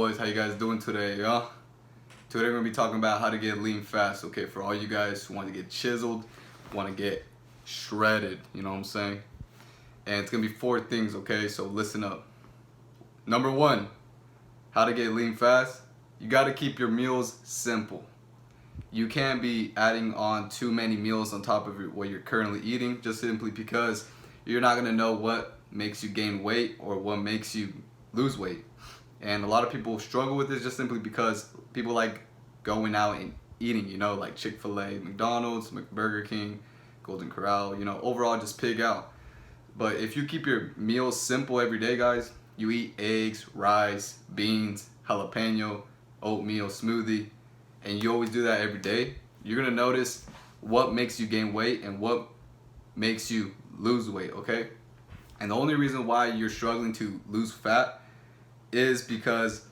boys? How you guys doing today, y'all? Today we're gonna be talking about how to get lean fast, okay? For all you guys who want to get chiseled, want to get shredded, you know what I'm saying? And it's gonna be 4 things, okay? So listen up. Number 1, how to get lean fast. You gotta keep your meals simple. You can't be adding on too many meals on top of what you're currently eating, just simply because you're not gonna know what makes you gain weight or what makes you lose weight. And a lot of people struggle with this just simply because people like going out and eating, you know, like Chick-fil-A, McDonald's, Burger King, Golden Corral, you know, overall just pig out. But if you keep your meals simple every day, guys, you eat eggs, rice, beans, jalapeno, oatmeal, smoothie, and you always do that every day, you're gonna notice what makes you gain weight and what makes you lose weight, okay? And the only reason why you're struggling to lose fat is because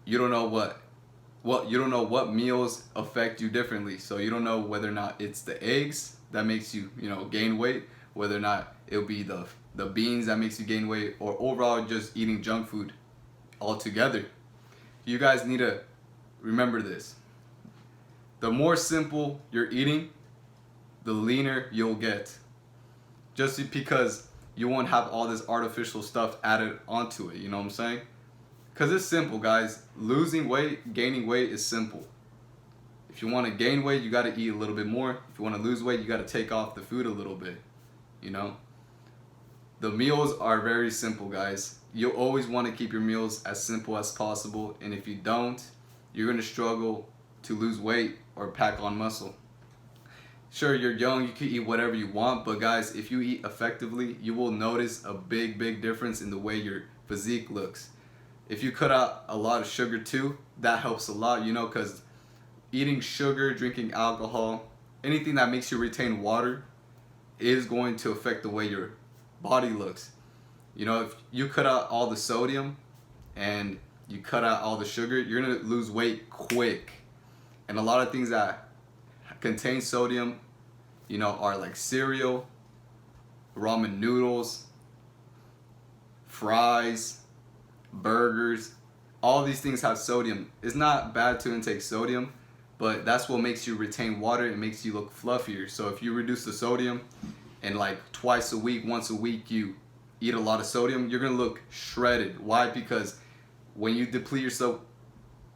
you don't know what meals affect you differently. So you don't know whether or not it's the eggs that makes you, gain weight, whether or not it'll be the beans that makes you gain weight, or overall just eating junk food altogether. You guys need to remember this. The more simple you're eating, the leaner you'll get. Just because you won't have all this artificial stuff added onto it, you know what I'm saying? Because it's simple, guys. Losing weight, gaining weight is simple. If you want to gain weight, you got to eat a little bit more. If you want to lose weight, you got to take off the food a little bit, you know? The meals are very simple, guys. You'll always want to keep your meals as simple as possible. And if you don't, you're going to struggle to lose weight or pack on muscle. Sure, you're young, you can eat whatever you want, but guys, if you eat effectively, you will notice a big difference in the way your physique looks. If you cut out a lot of sugar too, that helps a lot, because eating sugar, drinking alcohol, anything that makes you retain water is going to affect the way your body looks. If you cut out all the sodium and you cut out all the sugar, you're gonna lose weight quick. And a lot of things that contain sodium, are like cereal, ramen noodles, fries, burgers. All these things have sodium. It's not bad to intake sodium, but that's what makes you retain water and makes you look fluffier. So if you reduce the sodium and like twice a week, once a week, you eat a lot of sodium, you're gonna look shredded. Why? Because when you deplete yourself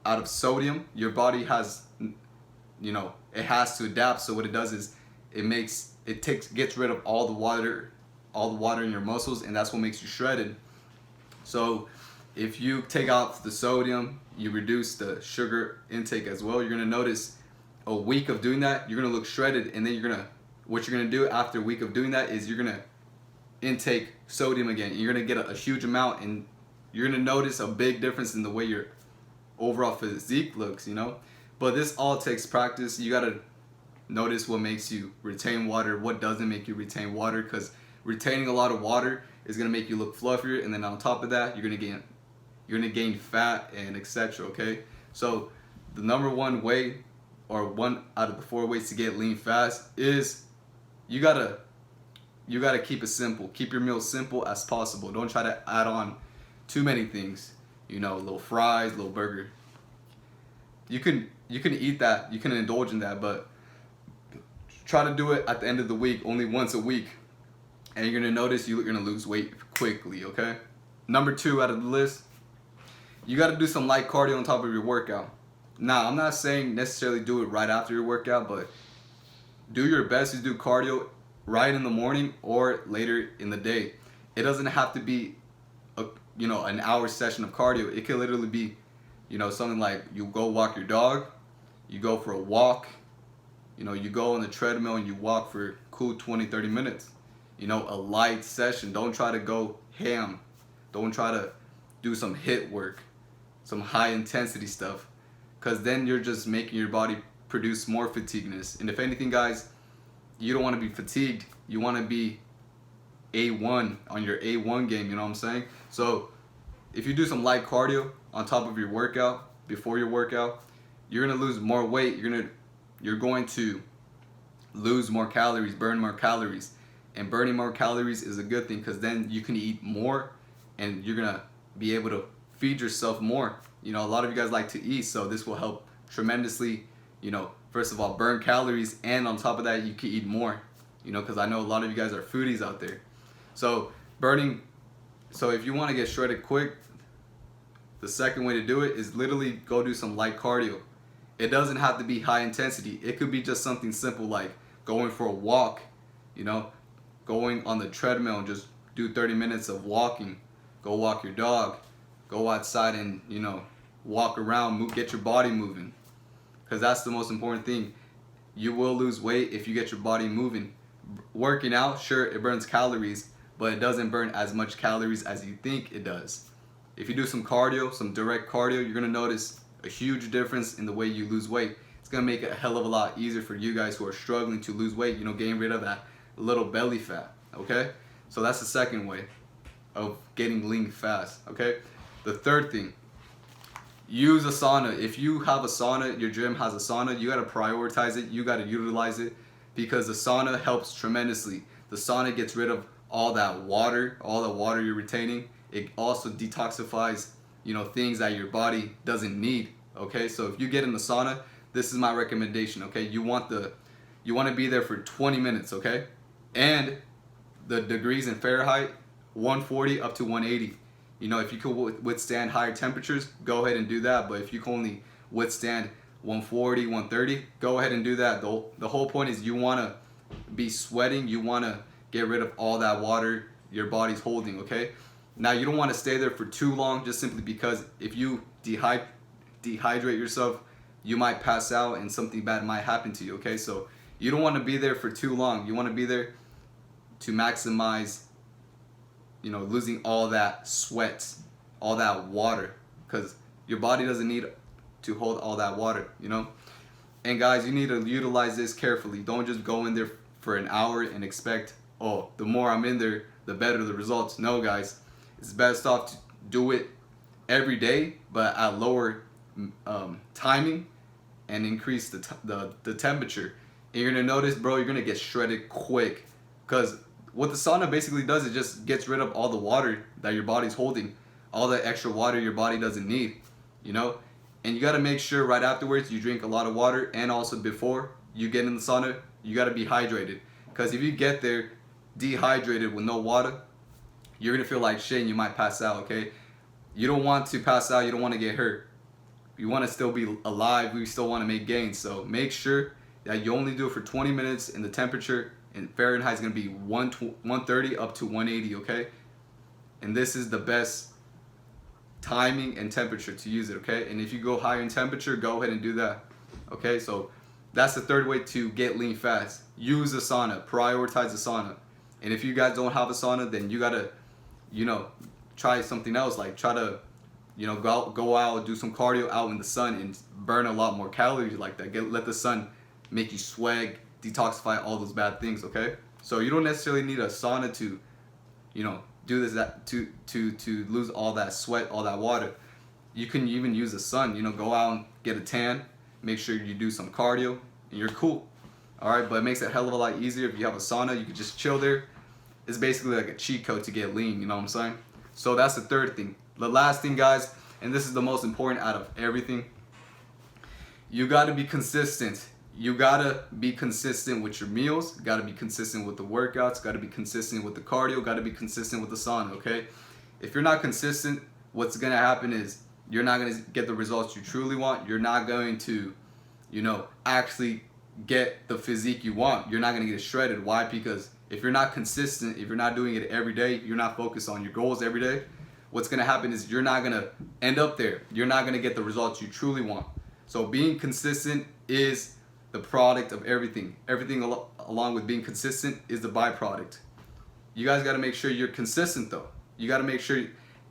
out of sodium, your body has, it has to adapt. So what it does is gets rid of all the water in your muscles, and that's what makes you shredded. So if you take out the sodium, you reduce the sugar intake as well, you're gonna notice a week of doing that, you're gonna look shredded. And then what you're gonna do after a week of doing that is you're gonna intake sodium again. You're gonna get a huge amount, and you're gonna notice a big difference in the way your overall physique looks, But this all takes practice. You gotta notice what makes you retain water, what doesn't make you retain water, because retaining a lot of water is gonna make you look fluffier, and then on top of that, you're gonna gain fat and etc. Okay, so the number 1 way, or 1 out of the 4 ways to get lean fast, is you gotta keep it simple. Keep your meals simple as possible. Don't try to add on too many things. Little fries, little burger. You can eat that, you can indulge in that, but try to do it at the end of the week, only once a week, and you're gonna notice you're gonna lose weight quickly, okay? Number 2 out of the list, you gotta do some light cardio on top of your workout. Now, I'm not saying necessarily do it right after your workout, but do your best to do cardio right in the morning or later in the day. It doesn't have to be an hour session of cardio. It can literally be, something like you go walk your dog, you go for a walk, you go on the treadmill and you walk for cool 20-30 minutes. A light session. Don't try to go ham. Don't try to do some HIIT work, some high intensity stuff, because then you're just making your body produce more fatigueness. And if anything, guys, you don't want to be fatigued. You want to be A1 on your A1 game, you know what I'm saying? So if you do some light cardio on top of your workout, before your workout, you're gonna lose more weight. You're going to lose more calories, burn more calories. And burning more calories is a good thing, because then you can eat more and you're gonna be able to feed yourself more. You know, a lot of you guys like to eat, so this will help tremendously, you know, first of all, burn calories, and on top of that, you can eat more, you know, because I know a lot of you guys are foodies out there. So if you want to get shredded quick, the second way to do it is literally go do some light cardio. It doesn't have to be high intensity. It could be just something simple like going for a walk, you know, going on the treadmill and just do 30 minutes of walking. Go walk your dog. Go outside and, you know, walk around, get your body moving. Because that's the most important thing. You will lose weight if you get your body moving. Working out, sure, it burns calories, but it doesn't burn as much calories as you think it does. If you do some cardio, some direct cardio, you're going to notice a huge difference in the way you lose weight. It's going to make it a hell of a lot easier for you guys who are struggling to lose weight, you know, getting rid of that little belly fat, okay? So that's the second way of getting lean fast, okay? The third thing, use a sauna. If you have a sauna, your gym has a sauna, you got to prioritize it, you got to utilize it, because the sauna helps tremendously. The sauna gets rid of all that water, you're retaining. It also detoxifies, you know, things that your body doesn't need, okay? So if you get in the sauna, this is my recommendation, okay? You want to be there for 20 minutes, okay? And the degrees in Fahrenheit, 140 up to 180. You know, if you could withstand higher temperatures, go ahead and do that. But if you can only withstand 140, 130, go ahead and do that. The whole point is you want to be sweating. You want to get rid of all that water your body's holding, okay? Now, you don't want to stay there for too long, just simply because if you dehydrate yourself, you might pass out and something bad might happen to you, okay? So you don't want to be there for too long. You want to be there to maximize, you know, losing all that sweat, all that water, because your body doesn't need to hold all that water, you know? And guys, you need to utilize this carefully. Don't just go in there for an hour and expect, oh, the more I'm in there, the better the results. No, guys, it's best off to do it every day, but at lower timing, and increase the temperature. And you're gonna notice, bro, you're gonna get shredded quick, because what the sauna basically does, it just gets rid of all the water that your body's holding, all the extra water your body doesn't need, you know? And you gotta make sure right afterwards you drink a lot of water, and also before you get in the sauna, you gotta be hydrated. Because if you get there dehydrated with no water, you're gonna feel like shit and you might pass out, okay? You don't want to pass out, you don't want to get hurt. You want to still be alive, we still want to make gains. So make sure that you only do it for 20 minutes, and the temperature in Fahrenheit is going to be 130 up to 180, okay? And this is the best timing and temperature to use it, okay? And if you go higher in temperature, go ahead and do that, okay? So that's the third way to get lean fast. Use the sauna, prioritize the sauna. And if you guys don't have a sauna, then you got to, you know, try something else, like try to, you know, go out, do some cardio out in the sun and burn a lot more calories like that. Let the sun make you sweat, detoxify all those bad things, okay? So you don't necessarily need a sauna to, you know, do this, that, to lose all that sweat, all that water. You can even use the sun, you know, go out and get a tan, make sure you do some cardio, and you're cool. All right, but it makes it a hell of a lot easier if you have a sauna. You can just chill there. It's basically like a cheat code to get lean, you know what I'm saying? So that's the third thing. The last thing, guys, and this is the most important out of everything, you got to be consistent. You got to be consistent with your meals, got to be consistent with the workouts, got to be consistent with the cardio, got to be consistent with the sauna, okay? If you're not consistent, what's going to happen is you're not going to get the results you truly want. You're not going to, you know, actually get the physique you want. You're not going to get shredded. Why? Because if you're not consistent, if you're not doing it every day, you're not focused on your goals every day, what's going to happen is you're not going to end up there. You're not going to get the results you truly want. So being consistent is the product of everything. Everything along with being consistent is the byproduct. You guys got to make sure you're consistent, though. You got to make sure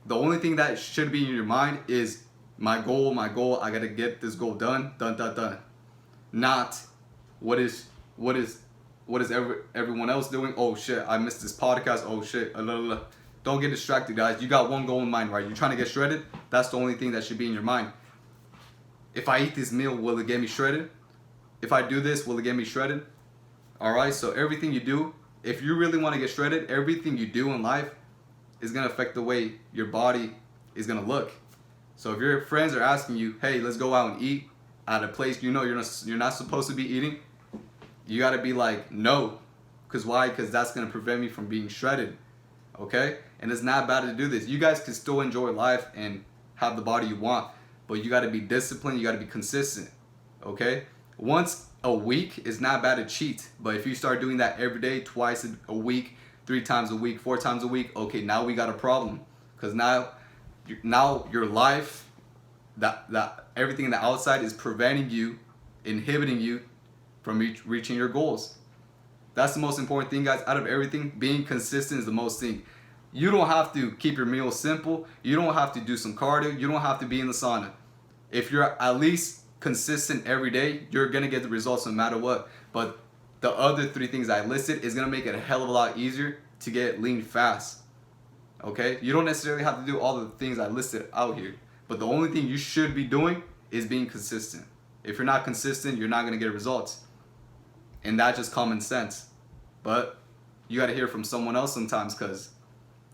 the only thing that should be in your mind is my goal. I got to get this goal done. Not what is everyone else doing? Oh shit, I missed this podcast. Oh shit. Don't get distracted, guys. You got one goal in mind, right? You're trying to get shredded. That's the only thing that should be in your mind. If I eat this meal, will it get me shredded? If I do this, will it get me shredded? All right, so everything you do, if you really want to get shredded, everything you do in life is going to affect the way your body is going to look. So if your friends are asking you, hey, let's go out and eat at a place you know you're not supposed to be eating, you got to be like, no. Because why? Because that's going to prevent me from being shredded. Okay? And it's not bad to do this. You guys can still enjoy life and have the body you want, but you got to be disciplined. You got to be consistent. Okay? Once a week is not bad to cheat, but if you start doing that every day, twice a week, 3 times a week, 4 times a week, okay, now we got a problem. Because now your life, that everything in the outside is preventing you, inhibiting you from reaching your goals. That's the most important thing, guys. Out of everything, being consistent is the most thing. You don't have to keep your meals simple. You don't have to do some cardio. You don't have to be in the sauna. If you're at least consistent every day, you're going to get the results no matter what. But the other 3 things I listed is going to make it a hell of a lot easier to get lean fast. Okay? You don't necessarily have to do all the things I listed out here. But the only thing you should be doing is being consistent. If you're not consistent, you're not going to get results. And that's just common sense. But you got to hear from someone else sometimes, because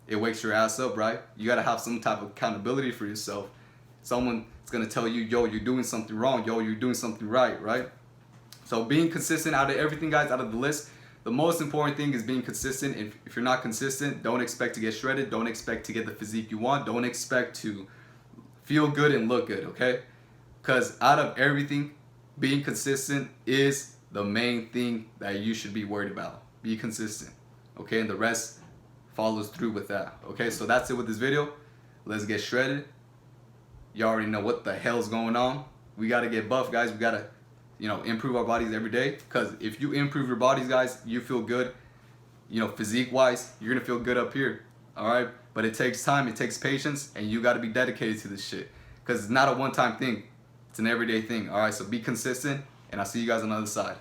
it wakes your ass up, right? You got to have some type of accountability for yourself. Someone is going to tell you, yo, you're doing something wrong. Yo, you're doing something right, right? So being consistent, out of everything, guys, out of the list, the most important thing is being consistent. If you're not consistent, don't expect to get shredded. Don't expect to get the physique you want. Don't expect to feel good and look good, okay? Because out of everything, being consistent is the main thing that you should be worried about. Be consistent, okay? And the rest follows through with that, okay? So that's it with this video. Let's get shredded. You already know what the hell's going on. We got to get buff, guys. We got to, improve our bodies every day. Because if you improve your bodies, guys, you feel good, physique-wise. You're going to feel good up here, all right? But it takes time. It takes patience. And you got to be dedicated to this shit. Because it's not a one-time thing. It's an everyday thing, all right? So be consistent. And I'll see you guys on the other side.